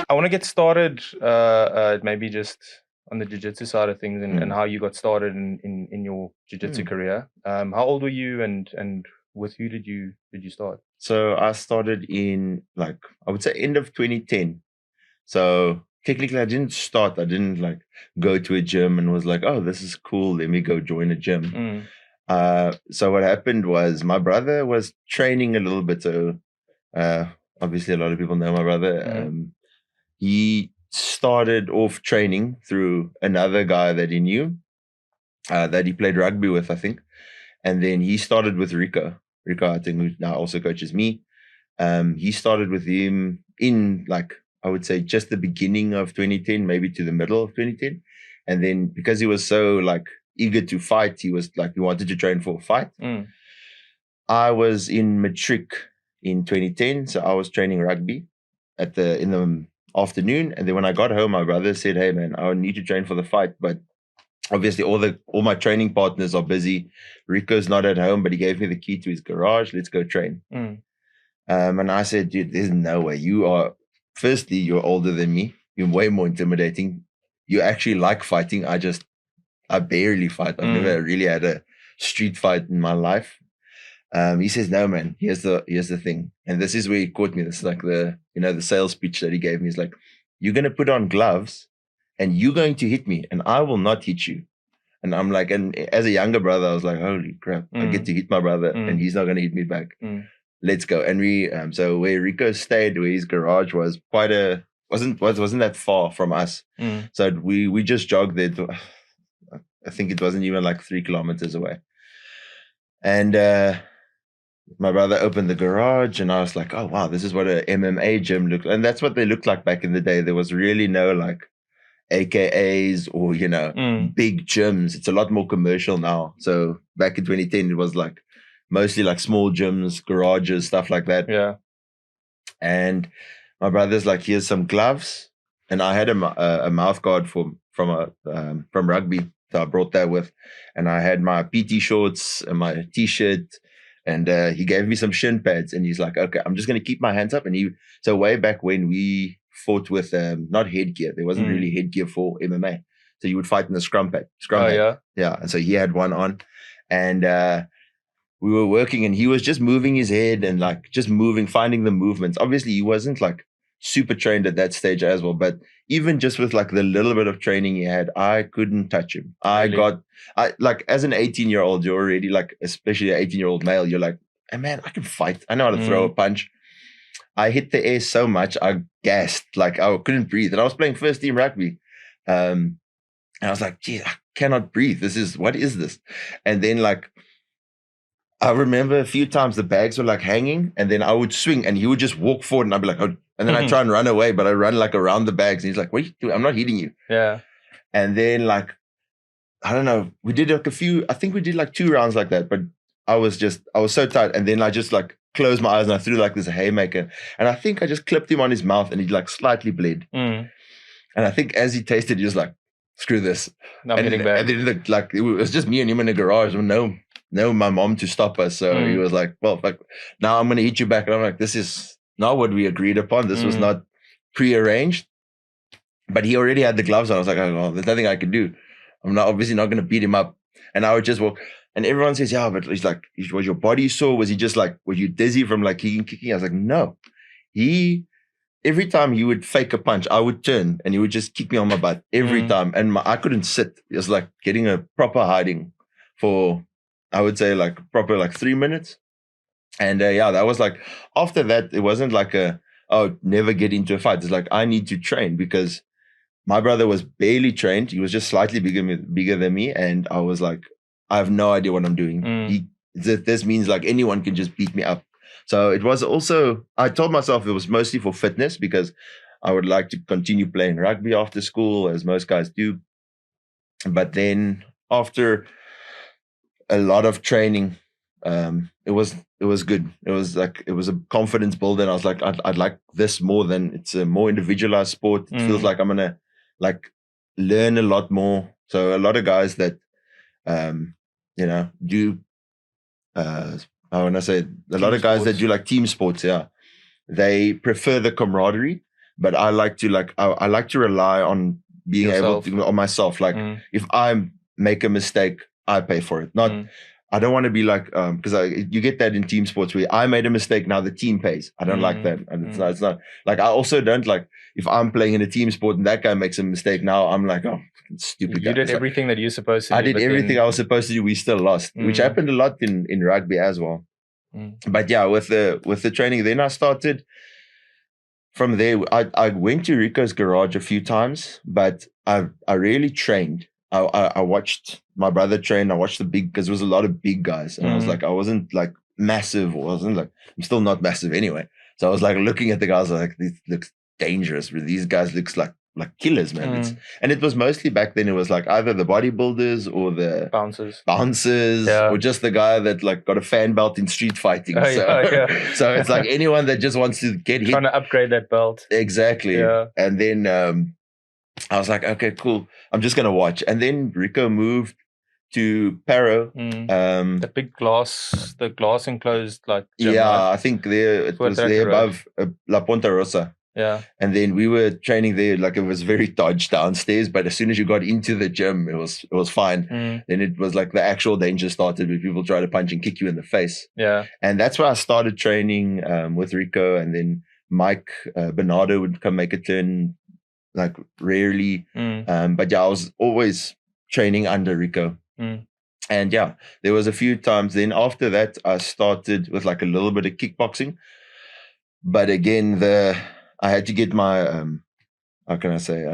I want to get started, maybe just on the jiu-jitsu side of things and how you got started in your jiu-jitsu career. How old were you and with who did you start? So I started in I would say end of 2010. So technically I didn't like go to a gym and was like, oh, this is cool, let me go join a gym. So what happened was my brother was training a little bit. So obviously a lot of people know my brother. He started off training through another guy that he knew, that he played rugby with, I think. And then he started with Rico, I think, who now also coaches me. He started with him in I would say just the beginning of 2010, maybe to the middle of 2010. And then because he was so eager to fight, he wanted to train for a fight. I was in matric in 2010, so I was training rugby in the afternoon. And then when I got home, my brother said, hey man, I need to train for the fight, but obviously all my training partners are busy. Rico's not at home, but he gave me the key to his garage. Let's go train. And I said, dude, there's no way. Firstly, you're older than me. You're way more intimidating. You actually like fighting. I barely fight. I've never really had a street fight in my life. He says, no, man, here's the thing. And this is where he caught me. This is the sales pitch that he gave me. He's like, you're going to put on gloves and you're going to hit me and I will not hit you. And I'm like, and as a younger brother, I was like, holy crap, I get to hit my brother and he's not going to hit me back. Let's go. And we, so where Rico stayed, where his garage was wasn't that far from us. So we just jogged there. I think it wasn't even 3 kilometers away. And my brother opened the garage and I was like, oh wow, this is what an MMA gym looked like. And that's what they looked like back in the day. There was really no AKAs or, big gyms. It's a lot more commercial now. So back in 2010, it was mostly small gyms, garages, stuff like that. Yeah. And my brother's like, here's some gloves. And I had a mouth guard from rugby. So I brought that with. And I had my PT shorts and my t-shirt. And he gave me some shin pads. And he's like, okay, I'm just going to keep my hands up. And so way back when we fought with not headgear. There wasn't really headgear for MMA. So you would fight in the scrum pad. Yeah. Yeah. And so he had one on. And we were working and he was just moving his head and just moving, finding the movements. Obviously, he wasn't super trained at that stage as well. But even just with the little bit of training he had, I couldn't touch him. Really? As an 18-year-old, you're already especially an 18-year-old male, you're like, hey man, I can fight. I know how to throw a punch. I hit the air so much, I gasped. I couldn't breathe. And I was playing first team rugby. And I was like, gee, I cannot breathe. What is this? And then I remember a few times the bags were hanging and then I would swing and he would just walk forward and I'd be like, oh, and then I try and run away, but I run around the bags and he's like, what are you doing? I'm not hitting you. Yeah. And then I don't know, we did I think we did 2 rounds like that, but I was so tired. And then I just closed my eyes and I threw this haymaker. And I think I just clipped him on his mouth and he slightly bled. And I think as he tasted, he was like, screw this. I'm hitting back. And then it was just me and him in the garage. No, my mom to stop us. So he was like, well, now I'm going to hit you back. And I'm like, this is not what we agreed upon. This was not prearranged. But he already had the gloves on. I was like, oh, well, there's nothing I can do. I'm obviously not going to beat him up. And I would just walk. And everyone says, yeah, but he's like, was your body sore? Was he just were you dizzy from kicking? I was like, no. Every time he would fake a punch, I would turn and he would just kick me on my butt every time. And I couldn't sit. It was getting a proper hiding for, I would say proper 3 minutes. And yeah, that was after that, it wasn't never get into a fight. It's I need to train because my brother was barely trained. He was just slightly bigger than me. And I was I have no idea what I'm doing. This means anyone can just beat me up. So it was also, I told myself it was mostly for fitness because I would like to continue playing rugby after school, as most guys do. But then after a lot of training, it was good. It was it was a confidence builder. And I was like, I'd like this more than it's a more individualized sport. It feels like I'm gonna learn a lot more. So a lot of guys that do I want to say a lot of guys that do team sports, yeah, they prefer the camaraderie. but I like to I like to rely on being Yourself. able to on myself. Like if I make a mistake, I pay for it. Not I don't want to be like because you get that in team sports where I made a mistake, now the team pays. I don't like that, and it's not like, I also don't like if I'm playing in a team sport and that guy makes a mistake. Now I'm like, oh, stupid guy. You did everything that you're supposed to do. I did everything I was supposed to do. We still lost, which happened a lot in rugby as well. But yeah, with the training, then I started. From there, I went to Rico's garage a few times, but I really trained. I watched my brother train. I watched because there was a lot of big guys, and I was like, I wasn't like massive. I'm still not massive anyway. So I was like looking at the guys, like, this looks dangerous. These guys looks like killers, man. And it was mostly back then. It was like either the bodybuilders or the bouncers, or just the guy that like got a fan belt in street fighting. So it's like anyone that just wants to get hit, trying to upgrade that belt. Exactly. And then I was like, okay, cool. I'm just gonna watch. And then Rico moved to Paro. The big the glass enclosed like gym, right? I think it was there above La Ponta Rosa. And then we were training there, like it was very dodged downstairs, but as soon as you got into the gym, it was fine. Then it was like the actual danger started, where people try to punch and kick you in the face. And that's where I started training with Rico, and then Mike Bernardo would come make a turn, like rarely. But yeah, I was always training under Rico. And yeah, there was a few times. Then after that, I started with like a little bit of kickboxing, but again, I had to get my how can I say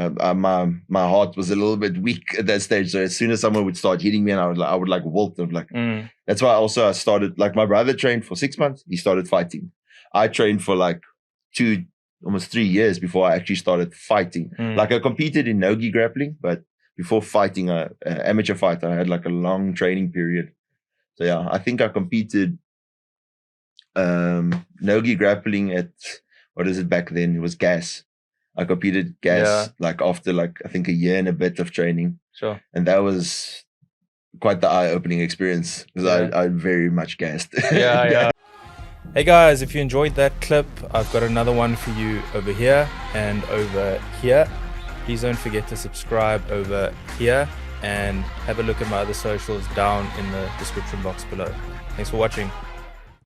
my heart was a little bit weak at that stage. So as soon as someone would start hitting me, and I would like wilt them. Like that's why I started, like, my brother trained for 6 months. He started fighting. I trained for like almost 3 years before I actually started fighting. Like I competed in nogi grappling, but before fighting amateur fight, I had like a long training period. So yeah, I think I competed nogi grappling at, what is it back then? It was gas. I competed gas like after like I think a year and a bit of training. And that was quite the eye-opening experience, because I very much gassed. Hey guys, if you enjoyed that clip, I've got another one for you over here and over here. Please don't forget to subscribe over here, and have a look at my other socials down in the description box below. Thanks for watching.